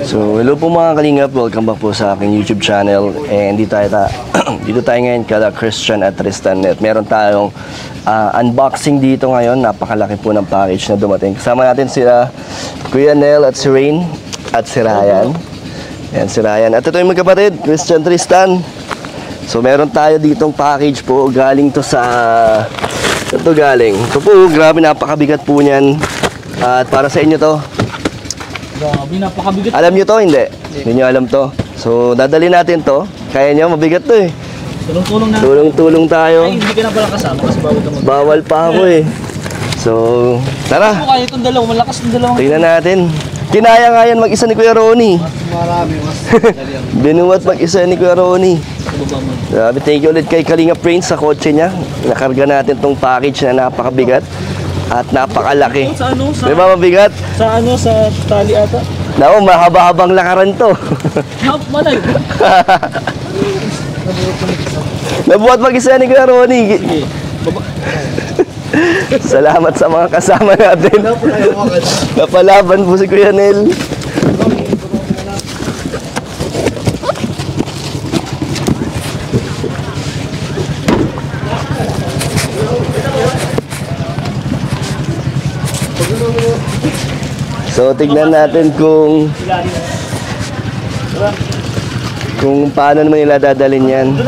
So, hello po mga kalingap. Welcome back po sa aking YouTube channel. And dito tayo ngayon kala Christian at Tristan. At meron tayong unboxing dito ngayon. Napakalaki po ng package na dumating. Kasama natin sila Kuya Nel at si Rain at si Ryan. Ayan si Ryan. At ito yung magkapatid, Christian, Tristan. So, meron tayo ditong package po. Galing to sa... Ito galing. Ito po, grabe, napakabigat po niyan. At para sa inyo to. Grabe, napakabigat. Alam nyo to? Hindi. Hindi nyo alam to. So, dadali natin to. Kaya nyo, mabigat to eh. Tulong-tulong na. Tulong-tulong tayo. Ay, hindi ka na pala kasama kasi bawal ka mag... Bawal pa ako eh. So, tara. Ano kaya itong dalawa? Malakas itong dalawa. Tingnan natin. Kinaya nga yan mag-isa ni Kuya Ronnie. Marami, mas Binuwat mag-isa ni Kuya Ronnie. Grabe, thank you ulit kay Kalinga Prince sa kotse niya. Nakarga natin tong package na napakabigat. At napakalaki. Sa ano? Sa, Di ba mabigat? sa ano? Sa tali ata? Naku, mahaba-habang lakaran to. Malayo. Nabuhat mag-isa ni Kuya Ronnie. Sige. Salamat sa mga kasama natin. Napalaban po si Kuya Nel. So, tignan natin kung paano naman nila dadalhin yan.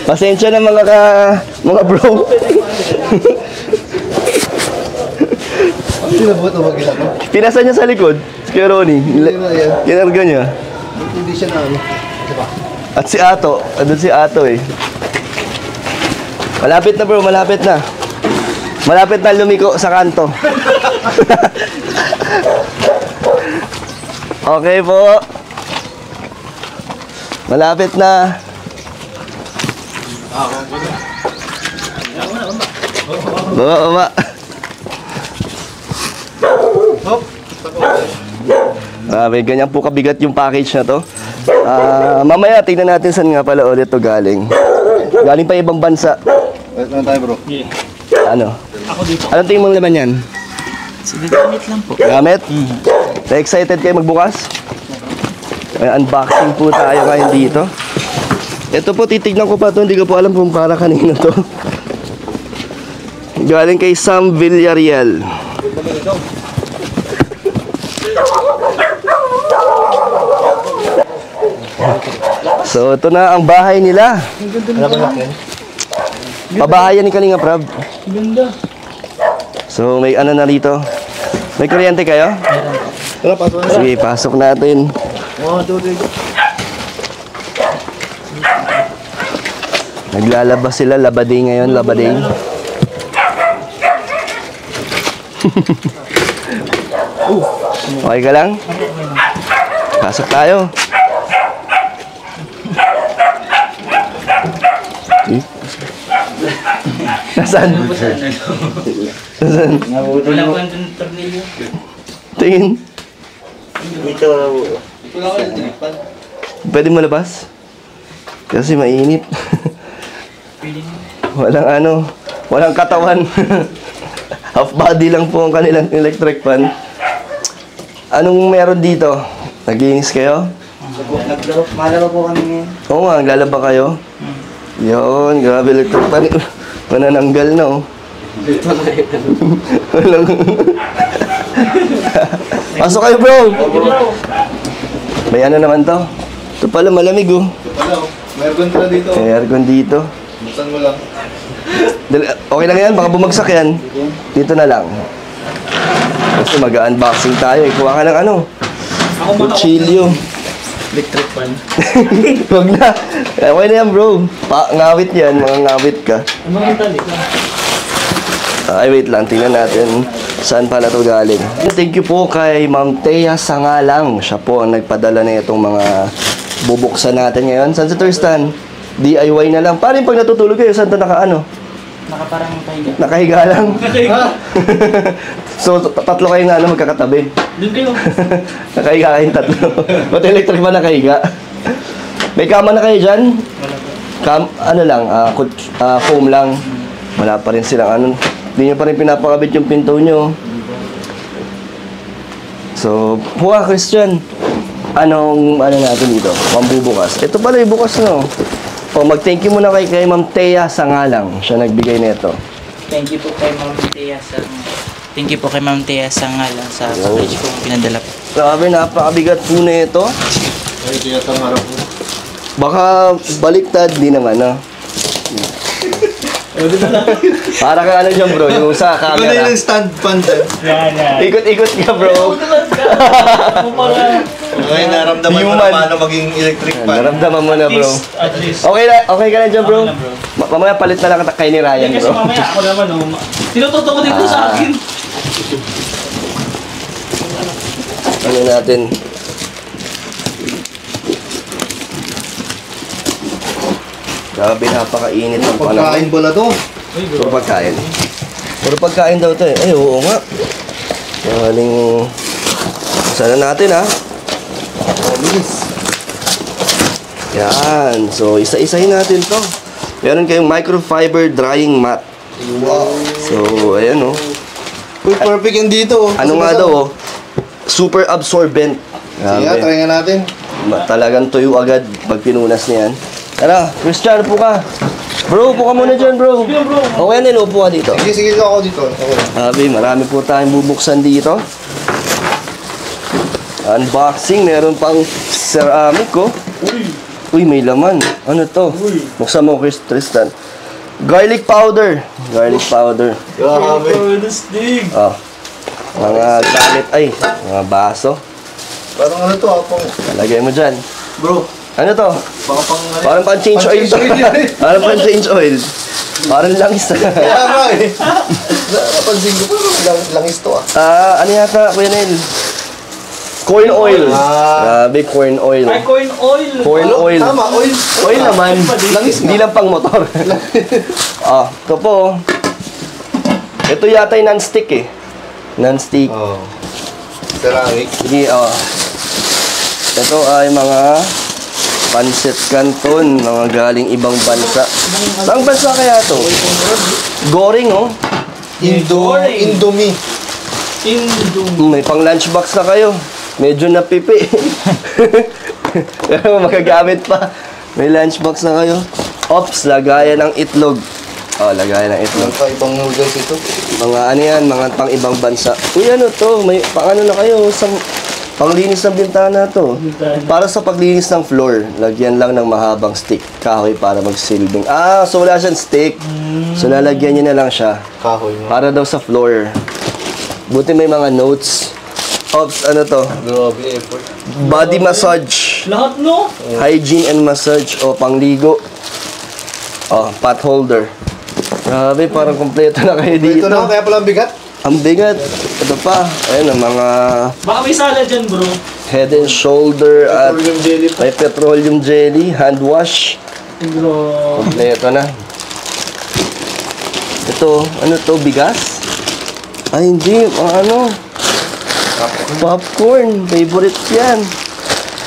Pasensya na mga bro. Pinabuhat o mag-isa ko? Pinasa niya sa likod, si Kuya Ronnie. Kinarga niya. Hindi siya na ano. Diba? At si Ato, andun si Ato eh. Malapit na bro, malapit na. Malapit na lumiko sa kanto. Okay po. Malapit na. Baba. Grabe, ganyan po kabigat yung package na to. Mamaya tingnan natin saan nga pala ulit to galing. Galing pa ibang bansa. Ano tayo bro? Yeah. Ano? Ako dito. Anong tingin mong laman yan? Sige, gamit lang po. Gamit? Na-excited kayo magbukas? May unboxing po tayo ngayon dito. Ito po, titignan ko pa to. Hindi ko po alam kung para kanino to. Galing kay Sam Villarreal. So, ito na ang bahay nila. Ano ba laki? Pabahayan ni Kalinga Prab. Ganda. So, may ano na rito. May kuryente kayo? Tara, pasok na. Sige, pasok natin. 1, 2, 3. Naglalabas sila, labading ngayon, labading. Okay ka lang? Pasok tayo. Nasaan? Nasaan? Wala ko yung tornilyo. Tingin. Ito lang ako tinigpan. Pwede mo labas? Kasi mainit. Pili mo. Walang katawan. Half body lang po ang kanilang electric fan. Anong meron dito? Naglinis kayo? Malaba po kami ngayon. Oo nga, naglalaba kayo. Yun, grabe electric fan. Manananggal na oh. Walang... Pasok kayo bro! May ano naman to? Ito pala malamig oh. Hello, may aircon pala dito. May aircon dito. Buksan mo lang. Okay lang yan, baka bumagsak yan. Dito na lang. Kasi mag-unboxing tayo eh. Kuha ka ng ano? Ako man ako. Cuchillo. Electric fan. Huwag na. Okay na yan bro. Ngawit yan, mga ngawit ka. Ano ang talik lang? Ay wait lang, tingnan natin saan pala to galing. Thank you po kay Ma'am Thea Sangalang. Siya po ang nagpadala na itong mga bubuksan natin ngayon. Saan si Tristan? DIY na lang. Paano pag natutulog kayo? Saan to nakaano? Nakaparang kahiga. Nakahiga lang. So, tatlo kayo na ano, magkakatabi. Doon kayo. Nakahiga kayong tatlo. Ba't electric ba nakahiga? May kama na kayo dyan? Wala po. Ano lang, foam lang. Wala pa rin silang ano. Hindi nyo pa rin pinapakabit yung pinto nyo. So, buka Christian. Anong, ano natin dito? Pambubukas. Ito pala yung bukas, no? O, mag-thank you muna kay Ma'am Thea Sangalang. Siya nagbigay nito. Thank you po kay Ma'am Thea sa ngalan sa package kong pinadala po. Grabe, napakabigat po na ito. Ay, tiyatang harap mo. Baka baliktad, di naman, no? Para ka ano dyan, bro, yung sa Ikaw na camera. yung stand pan dyan. Yan. Ikot-ikot ka, bro. Okay, naramdaman mo Human. na paano maging electric pan. Naramdaman mo na, bro. At least. Okay ka na dyan, bro? Okay na, bro. Mamaya palit na lang kita kay ni Ryan, Kasi bro. mamaya ako naman, tinututo ko dito sa akin. Ano natin? Grabe, napakainit ng panahon. Pagkain pala to. Puro pagkain. Puro pagkain daw to eh. Ay, oo nga. Galing... Sana natin, ha? Bilis. Yan. So, isa-isahin natin to. Meron kayong microfiber drying mat. Wow. So, ayan, oh. Uy, perfect yan dito. Oh. Ano nga daw, oh? Super absorbent. Sige nga, try nga natin. Talagang tuyo agad pag pinunas niyan. Tara, Christian, upo ka. Bro, upo ka muna dyan, bro. Okay na, upo ka dito. Sige, ako dito. Okay. Sabi, marami po tayong bubuksan dito. Unboxing, meron pang ceramic, oh. Uy, may laman. Ano to? Buksan mo, Tristan. Garlic powder. Garlic powder. Grabe. Oh. Mga gamit, ay, mga baso. Parang ano to, pang... Lagay mo dyan. Bro, Ano to? baka pang... Parang pang change oil to. Pang-change oil yan. Parang pang change oil. Parang langis. Kaya nga eh. Napansin ko pa, langis to ah. Ano yata, Kuya Nel? Corn oil. Grabe, corn oil. Ay, corn oil. Corn oil. Tama, oil. Oil naman. Langis nga. Hindi lang pang motor. Ito po. Ito yata yung non-stick eh. Non-stick. Oh. Ceramic. Sige, ito ay mga pancit canton, mga galing ibang bansa. Saang bansa kaya to? Goring, oh. Indomie. May pang lunchbox na kayo. Medyo napipi. Pero magagamit pa. May lunchbox na kayo. Ops, lagayan ng itlog. Lagayan ng itlog. Ano pa ibang noodles ito? Mga ano yan, mga pang ibang bansa. Uy, ano to? May pang ano na kayo? Panglinis ng bintana to. Para sa paglinis ng floor, lagyan lang ng mahabang stick. Kahoy para magsilbing. So wala siyang stick. So lalagyan niya na lang siya. Kahoy mo. Para daw sa floor. Buti may mga notes. Ops, ano to? Grabe effort. Body massage. Lahat, no? Hygiene and massage. O, pangligo. Pot holder. Grabe, parang kompleto na kayo dito. Ito na, kaya pala ang bigat. Ang bigat. Ito pa. Ayan, ang mga Baka may salad dyan, bro. head and shoulder at Petroleum jelly pa. may petroleum jelly, hand wash. Bro. Kompleto na. Ito, ano to? Bigas? Ay, hindi. Ano? Popcorn. Favorite yan.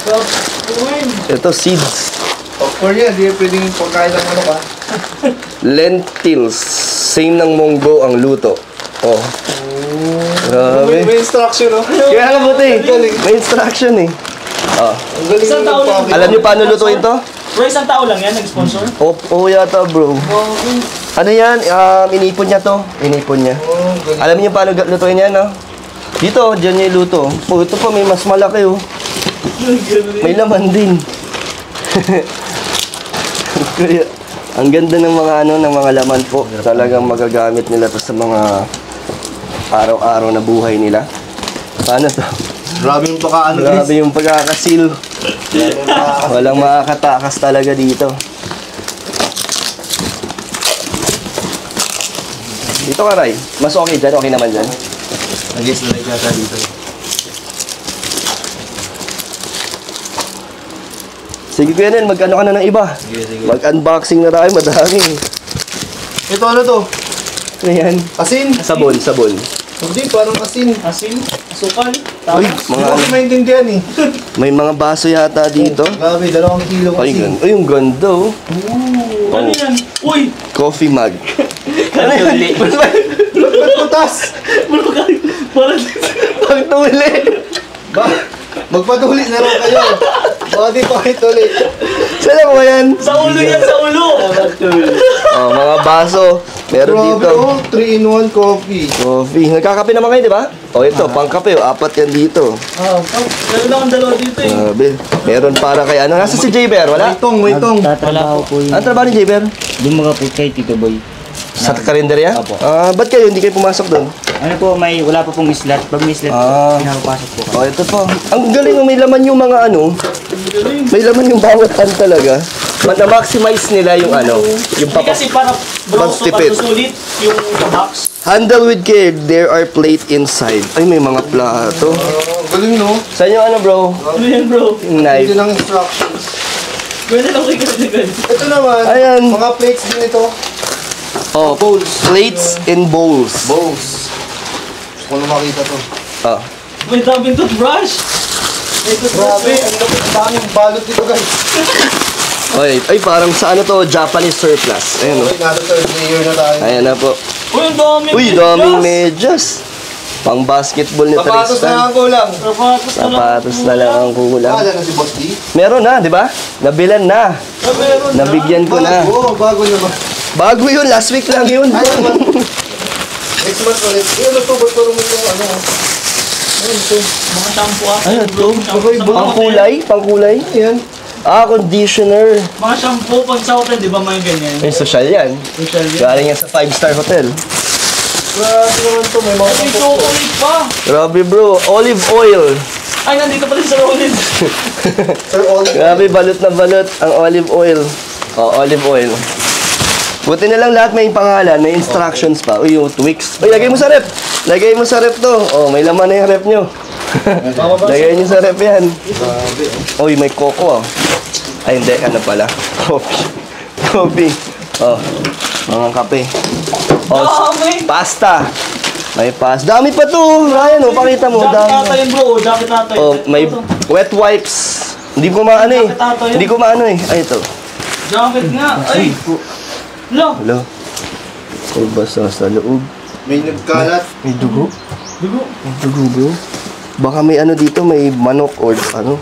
Popcorn. Ito, seeds. Popcorn yan, di pwedeng pagkain ng ano ka. Lentils. Same ng monggo ang luto. Grabe. May instruction, no? Kaya nga buti. May instruction eh. Ang galing Isang ng tao lang. package. Alam niyo paano lutuin to? Bro, isang tao lang yan, nag-sponsor. Yata bro. Ano yan? Inipon niya to. Inipon niya. Oh, ang galing. Alam niyo paano lutuin yan, no? Dito, dyan niya iluto. Ito pa, may mas malaki, oh. May laman din. Kaya, ang ganda ng mga ng mga laman po. Talagang magagamit nila to sa mga araw-araw na buhay nila. Paano to? Grabe yung pagkaano, Grabe yung pagkakasil. Walang makakatakas talaga dito. Dito ka, Ray. Mas okay dyan. Okay naman dyan. Nag-guess na yata dito. Sige, Kuya Nel, mag-ano ka na ng iba. Sige. Mag-unboxing na tayo, madami. Ito ano to? Ano yan? Asin? Sabon. Hindi, parang asin. Asin, asukal, Uy, tawas. mga Hindi ko maintindihan eh. may mga baso yata dito. Grabe, 2 kilo Ay, asin. Ay, yung ganda, oh. Ano yan? Uy! Coffee mug. Ano yan? putas! Parang Pagtuli. Ba? Magpatuli na lang kayo. Baka di pa kayo tuli. Saan mo yan? sa ulo yan, sa ulo. Oh, mga baso. Meron Grabe, dito. oh. 3-in-1 coffee. Coffee. Nagkakape naman kayo, di ba? O ito, pangkape. Apat yan dito. Meron na akong dalawa dito eh. Grabe. Meron para kay ano. Nasa si Jayber, wala? May tong. Tatrabaho po yun. Ano trabaho ni Jayber? Lumaga po kay Tito Boy. Sa karinderya? Apo. Ba't kayo? Hindi kayo pumasok doon? Ano po, wala pa pong slot. Pag may slot, pinapapasok po kami. Oh, ito po. Ang galing, may laman yung mga ano. May laman yung bawat pan talaga. Na-maximize nila yung ano. Yung Hindi kasi para bro, Pagtipid. susulit yung box. Handle with care. There are plate inside. Ay, may mga plato. Galing, no? Saan yung ano, bro? Ano yan bro? Yung Hindi knife. lang instructions. Pwede lang kayo ganyan. Ito naman, Ayan. mga plates din ito. Oh, plates and bowls. Bowls. Gusto ko na makita to. Oh. May daming toothbrush. May toothbrush. Grabe, ang daming balot dito, guys. Ay, parang sa ano to, Japanese surplus. Ayan, oh. Okay, nasa third layer na tayo. Ayan na po. Uy, ang daming Uy, daming medyas. Pang basketball ni Sapatos na Tristan. ang kulang. Sapatos na lang. Sapatos na lang ang kulang. Wala na si Boss D. Meron na, di ba? Nabilan na. Meron na. Nabigyan ko na. Bago naman. Bago yun, last week lang yun. Ay, naman. Next month ulit. Ano to? Ba't parang may yung ano? Ano to? Mga shampoo ah. Ano to? Shampoo sa mga Pangkulay? Pangkulay? Ayan. Conditioner. Mga shampoo pag sa hotel, di ba may ganyan? May social yan. Social yan. Galing yan sa 5-star hotel. Grabe naman to. May mga Ay, may chocolate pa. Grabe bro, olive oil. Ay, nandito pala sa Rollins. Sir Olive. Grabe, balot na balot ang olive oil. Olive oil. Buti na lang lahat may pangalan, may instructions pa. Uy, yung Twix. Uy, lagay mo sa rep. Lagay mo sa rep to. May laman na yung rep nyo. Lagay nyo sa rep yan. Grabe. Uy, may coco Ay, hindi. Ano pala? Coffee. Coffee. Mga kape. Dami. Pasta. May pasta. Dami pa to. Ryan, pakita mo. Jacket Dami. ata yun bro. Jacket ata yun. May wet wipes. Hindi ko maano eh. Jacket ata yun. Hindi ko maano eh. Ay, ito. Jacket nga. Ay. Lo. Hello. May basa sa loob. May nagkalat. May dugo. Dugo. May dugo, bro. Baka may ano dito, may manok or ano.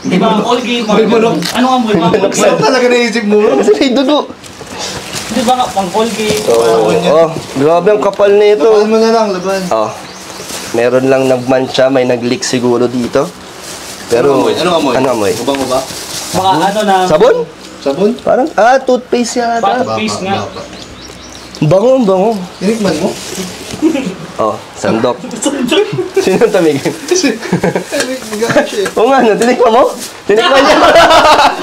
Di ba ang Colgate? May manok. Ano nga mo? Saan talaga naisip mo? Kasi may dugo. Di ba nga pang Colgate? Grabe ang kapal nito. Laban mo na lang, laban. Meron lang nagmantsa, may nag-leak siguro dito. Pero, Ano amoy? Ano amoy? Ubang ba? Baka ano na. Sabon? Sabon? Parang, toothpaste yata. Toothpaste nga. Bango, bango. Tinikman mo? Sandok. Sino tamigin? Gashi. Oo nga, tinikman mo? Tinikman niya.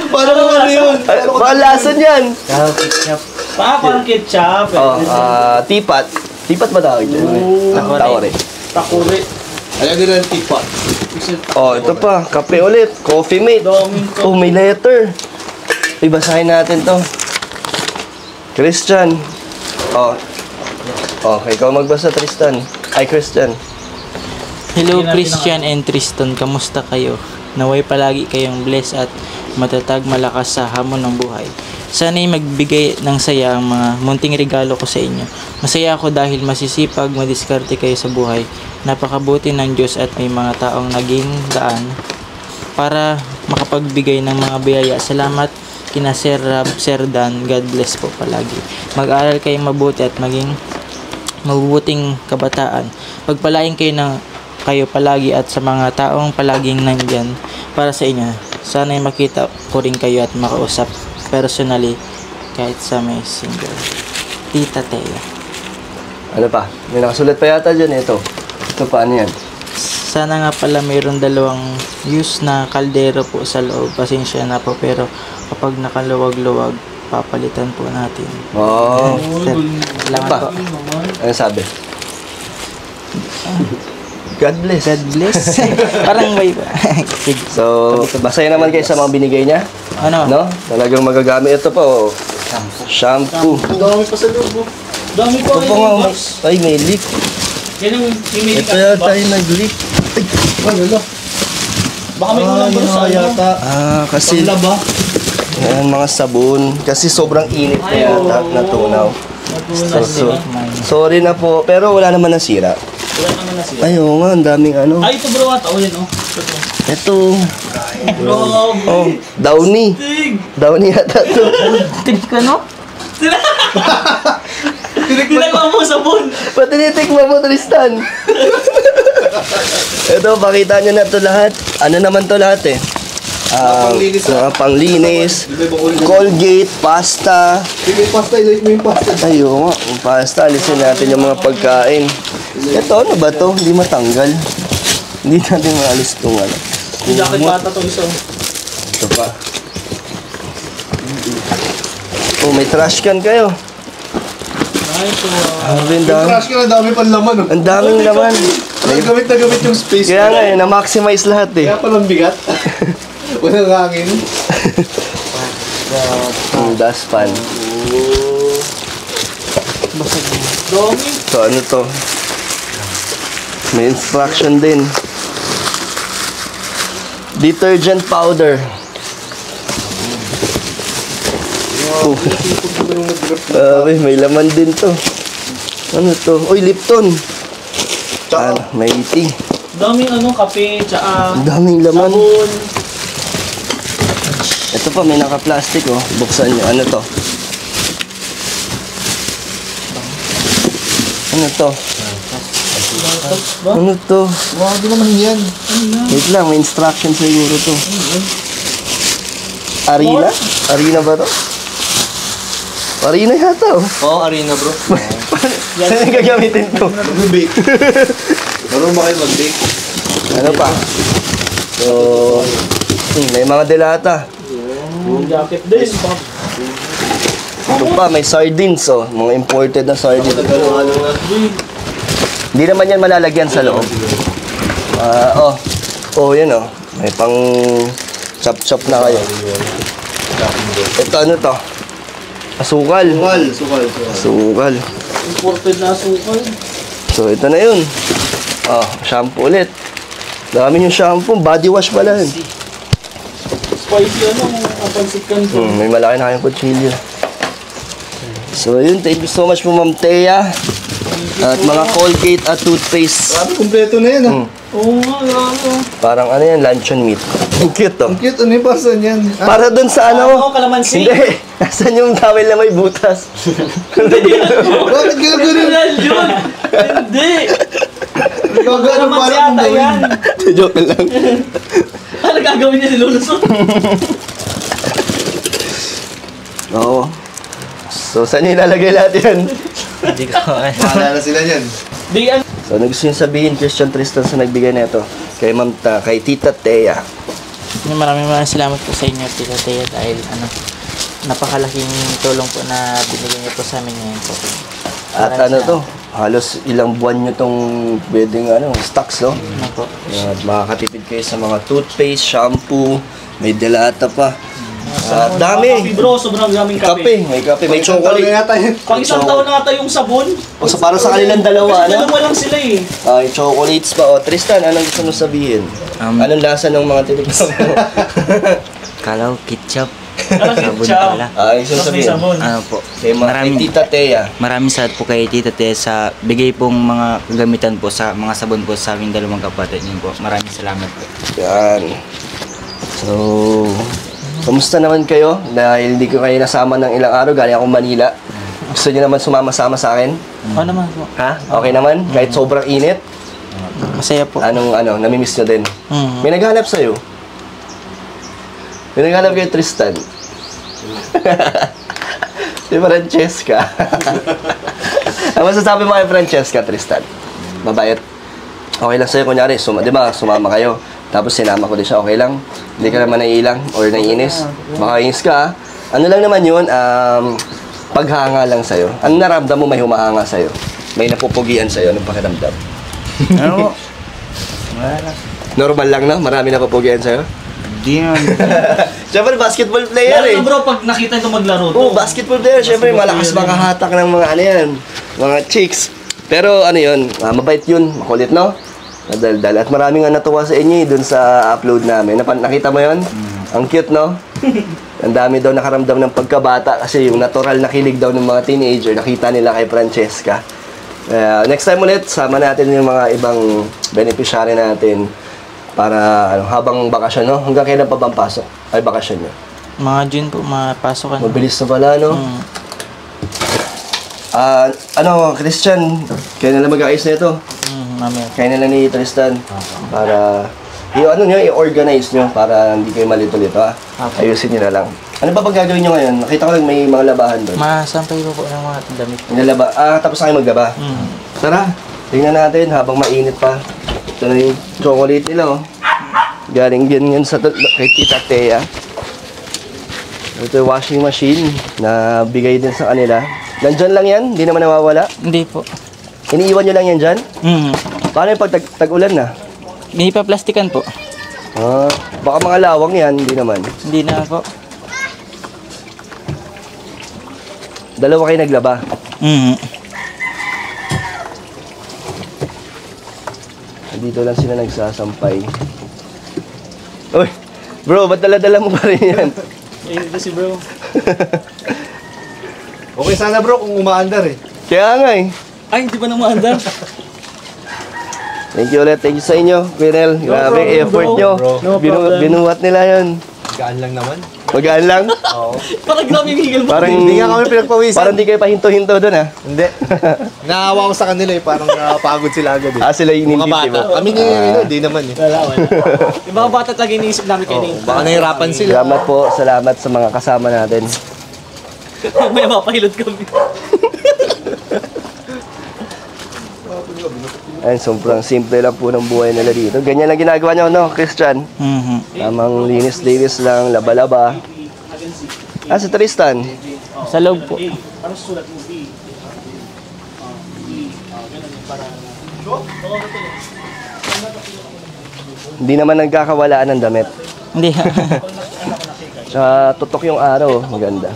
Paano naman yun? Baka lasa niyan. Parang ketchup. Tipat. Tipat ba tawag dyan? Tawari. Takuri. Ayan nila yung teapot. Ito pa. Kape ulit. Coffee mate. Daming to. May letter. Ibasahin natin to. Christian. Ikaw magbasa, Tristan. Ay, Christian. Hello Christian and Tristan, kamusta kayo? Naway palagi kayong blessed at matatag malakas sa hamon ng buhay. Sana'y magbigay ng saya ang mga munting regalo ko sa inyo. Masaya ako dahil masisipag, madiskarte kayo sa buhay. Napakabuti ng Diyos at may mga taong naging daan para makapagbigay ng mga biyaya. Salamat kina Sir Rab, Sir Dan. God bless po palagi. Mag-aral kayong mabuti at maging mabubuting kabataan. Pagpalain kayo palagi at sa mga taong palaging nandyan para sa inyo. Sana'y makita ko rin kayo at makausap personally kahit sa messenger. Tita Teo. Ano pa? May nakasulat pa yata dyan. Ito pa, ano yan? Sana nga pala mayroon 2 use na kaldero po sa loob. Pasensya na po pero kapag nakaluwag-luwag papalitan po natin. Salamat Pa. po. Ano sabi? God bless. God bless. Parang may sige. So, masaya naman kayo sa mga binigay niya. Ano? No? Talagang magagamit. Ito pa, shampoo. Ang dami pa sa loob. Dami pa. Ito pa nga, ay, may leak. Yan yung may Ito yata yung nag-leak. Baka may ulang ba sa ano? yata. Kasi Laba. Ayan, mga sabon. Kasi sobrang init na yata natunaw. So, sorry na po. Pero wala naman nasira. Wala naman na siya. Ay, oo nga. Ang daming ano. Ay, ito bro, ata. O, yan, o. Ito. Bro, Oh, Downy. tig! Downy yata to. Tinig ka, no? Tinagwa mo sabon! Pati nitikman mo, Tristan. Ito, pakita nyo na to lahat. Ano naman to lahat eh? Panglinis, Mga panglinis, Colgate, pasta. Yung pasta, ilike mo yung pasta. Ayun nga, yung pasta. Alisin natin yung mga pagkain. Ito, ano ba to? Hindi matanggal. Hindi natin maalis itong ano. Yung jacket bata to isa. Ito pa. Oh, may trash can kayo. Ay, ito. Ang Yung dami. trash can, ang dami pang laman. Oh. Ang daming laman. Gamit na gamit yung space. Kaya nga eh, na-maximize lahat eh. Kaya palang bigat. Walang hangin. Yung dustpan. Dami. So ano to? May instruction din. Detergent powder. Oh. May laman din to. Ano to? Uy, Lipton. May tea. Daming ano, kape, tsaka Ang daming laman. sabon. Ito pa, may naka-plastic oh. Buksan nyo. Ano to? Ano to? Ano to? Wow, di naman yan. Wait lang, may instruction siguro to. Arena? Arena ba to? Arena yata oh. Oo, arena bro. Saan yung gagamitin to? Mag-bake. Marunong ba kayo mag-bake? Ano pa? So, may mga delata. Yung jacket din. Ito pa, may sardines oh. Mga imported na sardines. Hindi naman yan malalagyan sa loob. Yan oh. May pang chop-chop na kayo. Ito ano to? Asukal. Asukal. Imported na asukal. So ito na yun. Shampoo ulit. Dami yung shampoo. Body wash pala yun. Spicy ano, kapansit ka nito. May malaki na kayong kutsilyo. So yun, thank you so much po Ma'am Thea. At mga Colgate at toothpaste. Grabe, kumpleto na yan. Ah. Oo nga, grabe. Parang ano yan, luncheon meat. Ang cute to. Ang cute, ano yung parsan yan? Ah, Para dun sa ano. Kalamansi. Hindi. Nasaan yung towel na may butas? bakit gano'n? Yun. Hindi. Gano'n Kalamansi parang ata yan. Joke lang. Ano gagawin niya si Lulusot? Oo. So, saan yung ilalagay lahat yan? Hindi ko. Maalala sila yan. Di ano. So, ano gusto nyo sabihin, Christian Tristan, sa nagbigay na ito? Kay kay Tita Thea. Maraming salamat po sa inyo, Tita Thea, dahil napakalaking tulong po na binigyan niyo po sa amin ngayon po. At ano to, halos ilang buwan nyo tong pwedeng stocks, no? Ano po? At makakatipid kayo sa mga toothpaste, shampoo, may delata pa. At dami. Kape bro, sobrang daming kape. May kape, may Pang chocolate. yata yan. Pang isang taon na ata yung sabon. O, so para sa kanilang dalawa, Kasi ano? dalawa lang sila eh. Ay, chocolates pa. O, Tristan, anong gusto mo sabihin? Anong lasa ng mga tinikman mo? Kalaw, ketchup. Alam Sabon siya. pala. Ay, gusto mo Tapos may sabihin? sabon. Ano po? Kay Tita Thea. Maraming salamat po kay Tita Tess sa bigay pong mga kagamitan po sa mga sabon po sa aming dalawang kapatid niyo po. Maraming salamat po. Yan. So, kumusta naman kayo? Dahil hindi ko kayo nasama ng ilang araw, galing akong Manila. Gusto niyo naman sumama-sama sa akin? Oo naman po. Ha? Okay naman? Kahit sobrang init? Masaya po. Namimiss nyo din? Mm. May naghanap sa'yo? May naghanap kay Tristan? Si Francesca. Ano masasabi mo kay Francesca, Tristan? Mabait? Okay lang sa'yo, kunyari, di ba, sumama kayo. Tapos sinama ko din siya, okay lang? Hindi ka naman naiilang or naiinis? Baka inis ka, ha? Ano lang naman yun, paghanga lang sa'yo. Ano naramdam mo may humahanga sa'yo? May napupugian sa'yo, anong pakiramdam? Ano? Wala lang. Normal lang, no? Marami napupugian sa'yo? Di naman. Siyempre, basketball player Lalo eh. na bro, pag nakita ito maglaro to. Oo, basketball player. Siyempre, malakas makahatak ng mga mga chicks. Pero ano yun, mabait yun, makulit, no? Madaldal. At maraming nga natuwa sa inyo dun sa upload namin. Nakita mo yun? Ang cute, no? Ang dami daw nakaramdam ng pagkabata kasi yung natural na kilig daw ng mga teenager, nakita nila kay Francesca. Next time ulit, sama natin yung mga ibang beneficiary natin para habang bakasyon, no? Hanggang kailan pa bang pasok? Ay, bakasyon nyo? Mga June po, mapasok ka na. Mabilis na pala, no? Christian, kaya nila mag-ayos na ito. Mamaya. Kaya nila ni Tristan para i-organize nyo para hindi kayo malito-lito, ha? Okay. Ayusin nyo na lang. Ano ba pag gagawin nyo ngayon? Nakita ko lang may mga labahan doon. Masampay po ng mga damit. Nilalaba. Tapos na kayo maglaba. Tara, tingnan natin habang mainit pa. Ito na yung chocolate nila, oh. Galing din yan kay Tita Thea. Ito yung washing machine na bigay din sa kanila. Nandyan lang yan? Hindi naman nawawala? Hindi po. Iniiwan nyo lang yan dyan? Paano yung pag tag-ulan na? May pa-plastikan po. Baka mga lawang yan, hindi naman. Hindi na po. Dalawa kayo naglaba. Dito lang sila nagsasampay. Uy, bro, ba't dala-dala mo pa rin yan? Ito si bro. Okay sana bro kung umaandar eh. Kaya nga eh. Ay, hindi pa nang maandar. Thank you ulit. Thank you sa inyo, Quirel. Grabe ang effort nyo. No problem. Binuhat nila yun. Gaan lang naman. Magaan lang. Parang grabe yung higil mo. Parang Hindi nga kami pinagpawisan. Parang di kayo pahinto-hinto doon, ha? Hindi. Naawa ko sa kanila eh. Parang napagod sila agad eh. Sila yung Mga inintindi bata. mo. Kami hindi naman eh. Wala. Yung mga bata talaga iniisip namin kayo ni. Baka nahirapan sila. Salamat po. Salamat sa mga kasama natin. May mapahilot kami. Ayun, sobrang simple lang po ng buhay nila dito. Ganyan lang ginagawa nyo, no, Christian? Tamang linis-linis lang, laba-laba. Si Tristan. Sa loob po. Hindi naman nagkakawalaan ng damit. Hindi. Tsaka tutok yung araw, maganda.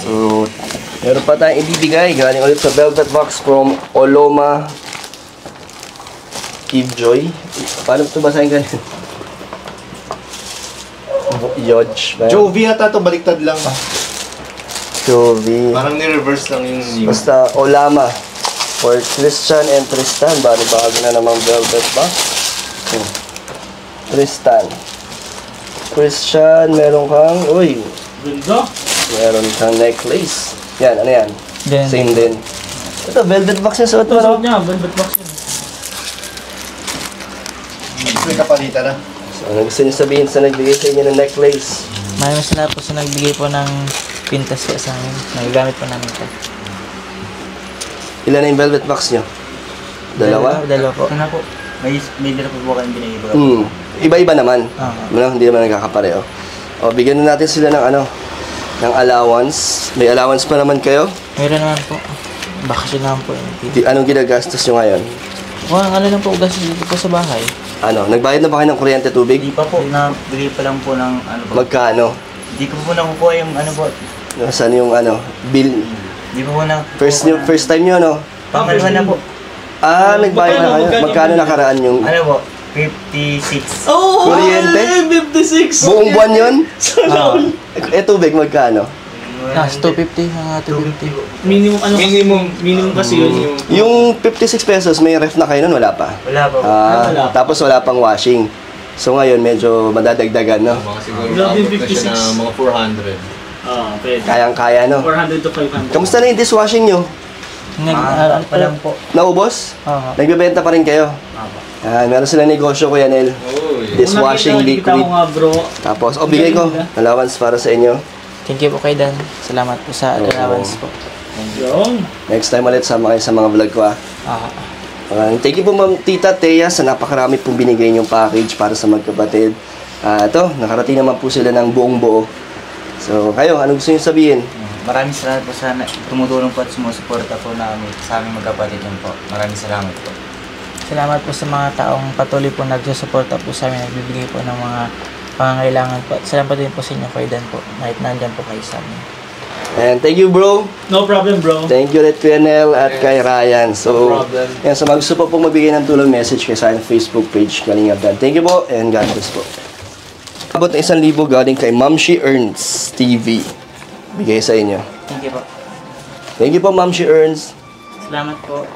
So, meron pa tayong ibibigay. Galing ulit sa Velvet Box from Oloma Kivjoy. Paano ito basahin ganyan? Yodge. Jovi ata to baliktad lang. Jovi. Parang ni-reverse lang yung name. Basta Olama. For Christian and Tristan. Bago na namang Velvet Box. Tristan. Christian, meron kang... Uy! Ganda. Meron kang necklace. Yan, ano yan? Ganun. Same din. Ito, velvet box yung suot mo, no? Suot niya, velvet box yun. May kapalitan na. So, ano gusto niyo sabihin sa nagbigay sa inyo ng necklace? Maraming salamat po sa nagbigay po ng pintas po sa amin. Nagagamit po namin ito. Ilan na yung velvet box niyo? Dalawa? Dalawa po. Ano po? May dala po kayong binigay. Iba-iba naman. Ah. Hindi naman nagkakapareho. O, bigyan na natin sila ng ng allowance. May allowance pa naman kayo? Meron naman po. Bakasyon naman po. Anong ginagastos nyo ngayon? Ano lang po, gas dito po sa bahay. Nagbayad na ba kayo ng kuryente, tubig? Hindi pa po. Nabigay pa lang po ng ano po. Magkano? Hindi ko po nakukuha yung ano po. Saan yung bill? Hindi po na. First time nyo, no? Pangalawa na po. Nagbayad na kayo. Magkano nakaraan yung Ano po? 56. Oh! Kuryente? 56! buong buwan yun? Tubig, magkano? Nas 250, mga 250. Minimum kasi yun. Yung 56 pesos, may ref na kayo nun, wala pa? Wala pa po. Wala. Tapos wala pang washing. So ngayon, medyo madadagdagan, no? Mga siguro Grabe, abot na siya 56. ng mga 400. Pwede. Kayang-kaya, no? 400 to 500. Kamusta na yung dishwashing nyo? Ano Pa lang po. Naubos? Oo. Nagbebenta pa rin kayo? Meron silang negosyo, Kuya Nel. Dishwashing Kita liquid. ko nga bro. Tapos, bigay ko. Allowance para sa inyo. Thank you po kay Dan. Salamat po sa allowance po. Yun. Next time ulit, sama kayo sa mga vlog ko, ha? Thank you po, Ma'am Tita Thea, sa napakarami pong binigay niyong package para sa magkapatid. Ito, nakarating naman po sila ng buong buo. So, kayo, ano gusto niyo sabihin? Maraming salamat po sa tumutulong po at sumusuporta po namin sa aming magkapatid yun po. Maraming salamat po. Salamat po sa mga taong patuloy po nagsusuporta po sa amin, nagbibigay po ng mga pangangailangan po. At salamat din po sa inyo kay Dan po, kahit nandyan po kayo sa amin. And thank you, bro. No problem, bro. Thank you, Red Nel at kay Ryan. So, problem. yan, sa mga gusto po pong magbigay ng tulong, message kayo sa aking Facebook page, Kalingap Dan. Thank you po, and God bless po. Abot na 1,000 galing kay Mamshi Earns TV. Bigay sa inyo. Thank you po. Thank you po, Mamshi Earns. Salamat po.